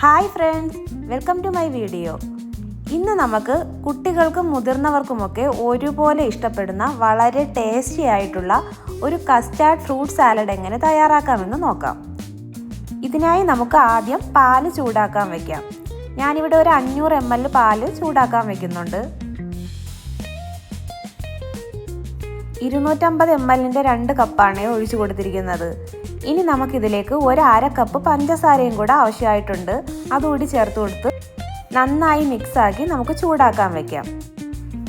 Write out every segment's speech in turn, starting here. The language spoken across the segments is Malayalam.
Hi friends, welcome to my video. ഇന്ന് നമുക്ക് കുട്ടികൾക്കും മുതിർന്നവർക്കുമൊക്കെ ഒരുപോലെ ഇഷ്ടപ്പെടുന്ന വളരെ ടേസ്റ്റി ആയിട്ടുള്ള ഒരു കസ്റ്റാർഡ് ഫ്രൂട്ട് സാലഡ് എങ്ങനെ തയ്യാറാക്കാമെന്ന് നോക്കാം. ഇതിനായി നമുക്ക് ആദ്യം പാല് ചൂടാക്കാൻ വയ്ക്കാം. ഞാനിവിടെ ഒരു 500 ml പാല് ചൂടാക്കാൻ വയ്ക്കുന്നുണ്ട്. 250 ml 2 കപ്പാണ് ഒഴിച്ചു കൊടുത്തിരിക്കുന്നത്. ഇനി നമുക്കിതിലേക്ക് ഒരു 1/2 കപ്പ് പഞ്ചസാരയും കൂടെ ആവശ്യമായിട്ടുണ്ട്. അതുകൂടി ചേർത്ത് കൊടുത്ത് നന്നായി മിക്സാക്കി നമുക്ക് ചൂടാക്കാൻ വയ്ക്കാം.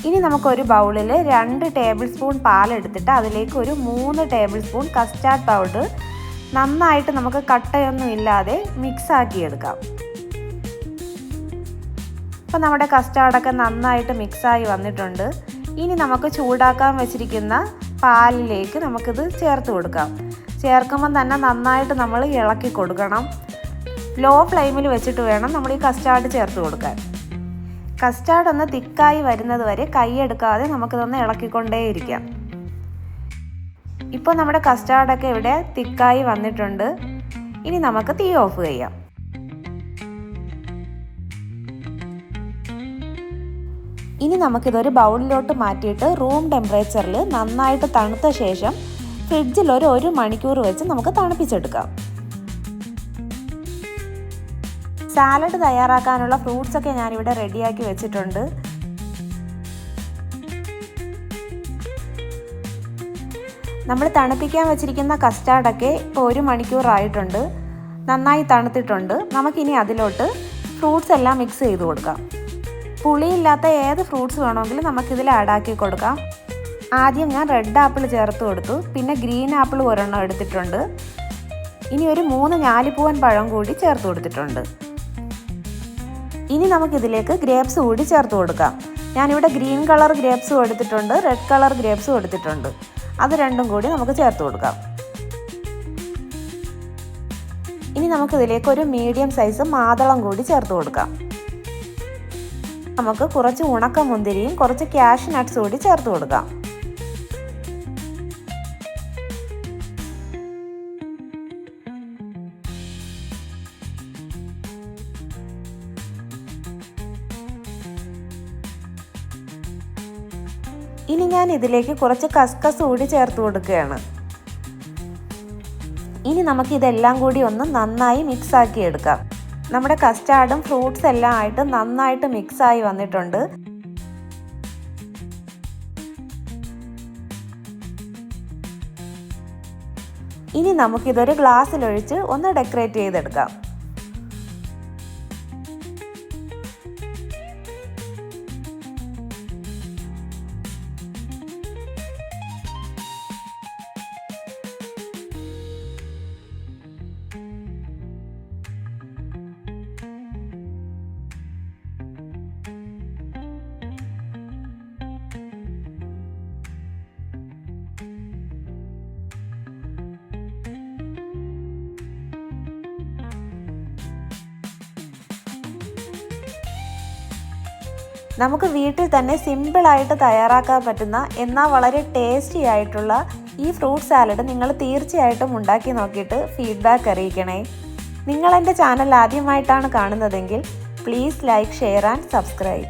ഇനി നമുക്കൊരു ബൗളിൽ 2 ടേബിൾ സ്പൂൺ പാലെടുത്തിട്ട് അതിലേക്ക് ഒരു 3 ടേബിൾ സ്പൂൺ കസ്റ്റാർഡ് പൗഡർ നന്നായിട്ട് നമുക്ക് കട്ടയൊന്നും ഇല്ലാതെ മിക്സാക്കി എടുക്കാം. അപ്പോൾ നമ്മുടെ കസ്റ്റാർഡൊക്കെ നന്നായിട്ട് മിക്സായി വന്നിട്ടുണ്ട്. ഇനി നമുക്ക് ചൂടാക്കാൻ വെച്ചിരിക്കുന്ന പാലിലേക്ക് നമുക്കിത് ചേർത്ത് കൊടുക്കാം. ചേർക്കുമ്പോൾ തന്നെ നന്നായിട്ട് നമ്മൾ ഇളക്കി കൊടുക്കണം. ലോ ഫ്ലെയിമിൽ വെച്ചിട്ട് വേണം നമ്മൾ ഈ കസ്റ്റാർഡ് ചേർത്ത് കൊടുക്കാൻ. കസ്റ്റാർഡ് ഒന്ന് തിക്കായി വരുന്നത് വരെ കൈയെടുക്കാതെ നമുക്കിതൊന്ന് ഇളക്കിക്കൊണ്ടേയിരിക്കാം. ഇപ്പോൾ നമ്മുടെ കസ്റ്റാർഡൊക്കെ ഇവിടെ തിക്കായി വന്നിട്ടുണ്ട്. ഇനി നമുക്ക് തീ ഓഫ് ചെയ്യാം. ഇനി നമുക്കിതൊരു ബൗളിലോട്ട് മാറ്റിയിട്ട് റൂം ടെമ്പറേച്ചറിൽ നന്നായിട്ട് തണുത്ത ശേഷം ഫ്രിഡ്ജിൽ ഒരു 1 മണിക്കൂർ വെച്ച് നമുക്ക് തണുപ്പിച്ചെടുക്കാം. സാലഡ് തയ്യാറാക്കാനുള്ള ഫ്രൂട്ട്സൊക്കെ ഞാനിവിടെ റെഡിയാക്കി വെച്ചിട്ടുണ്ട്. നമ്മൾ തണുപ്പിക്കാൻ വെച്ചിരിക്കുന്ന കസ്റ്റാർഡൊക്കെ ഇപ്പോൾ 1 മണിക്കൂറായിട്ടുണ്ട്. നന്നായി തണുത്തിട്ടുണ്ട്. നമുക്കിനി അതിലോട്ട് ഫ്രൂട്ട്സ് എല്ലാം മിക്സ് ചെയ്ത് കൊടുക്കാം. പുളിയില്ലാത്ത ഏത് ഫ്രൂട്ട്സ് വേണമെങ്കിലും നമുക്കിതിൽ ആഡാക്കി കൊടുക്കാം. ആദ്യം ഞാൻ റെഡ് ആപ്പിൾ ചേർത്ത് കൊടുത്തു. പിന്നെ ഗ്രീൻ ആപ്പിൾ ഒരെണ്ണം എടുത്തിട്ടുണ്ട്. ഇനി ഒരു 3 ഞാലിപ്പൂവൻ പഴം കൂടി ചേർത്ത് കൊടുത്തിട്ടുണ്ട്. ഇനി നമുക്കിതിലേക്ക് ഗ്രേപ്സ് കൂടി ചേർത്ത് കൊടുക്കാം. ഞാനിവിടെ ഗ്രീൻ കളർ ഗ്രേപ്സും എടുത്തിട്ടുണ്ട്, റെഡ് കളർ ഗ്രേപ്സും എടുത്തിട്ടുണ്ട്. അത് രണ്ടും കൂടി നമുക്ക് ചേർത്ത് കൊടുക്കാം. ഇനി നമുക്കിതിലേക്ക് ഒരു മീഡിയം സൈസ് മാതളം കൂടി ചേർത്ത് കൊടുക്കാം. നമുക്ക് കുറച്ച് ഉണക്കമുന്തിരിയും കുറച്ച് കാഷ്യൂ നട്ട്സ് കൂടി ചേർത്ത് കൊടുക്കാം. ഇനി ഞാൻ ഇതിലേക്ക് കുറച്ച് കസ്കസ് കൂടി ചേർത്ത് കൊടുക്കുകയാണ്. ഇനി നമുക്കിതെല്ലാം കൂടി ഒന്ന് നന്നായി മിക്സാക്കി എടുക്കാം. നമ്മുടെ കസ്റ്റാർഡും ഫ്രൂട്ട്സ് എല്ലാം ആയിട്ട് നന്നായിട്ട് മിക്സായി വന്നിട്ടുണ്ട്. ഇനി നമുക്കിതൊരു ഗ്ലാസ്സിലൊഴിച്ച് ഒന്ന് ഡെക്കറേറ്റ് ചെയ്തെടുക്കാം. നമുക്ക് വീട്ടിൽ തന്നെ സിമ്പിളായിട്ട് തയ്യാറാക്കാൻ പറ്റുന്ന എന്നാൽ വളരെ ടേസ്റ്റി ആയിട്ടുള്ള ഈ ഫ്രൂട്ട് സാലഡ് നിങ്ങൾ തീർച്ചയായിട്ടും ഉണ്ടാക്കി നോക്കിയിട്ട് ഫീഡ്ബാക്ക് അറിയിക്കണേ. നിങ്ങൾ എൻ്റെ ചാനൽ ആദ്യമായിട്ടാണ് കാണുന്നതെങ്കിൽ please like, share and subscribe.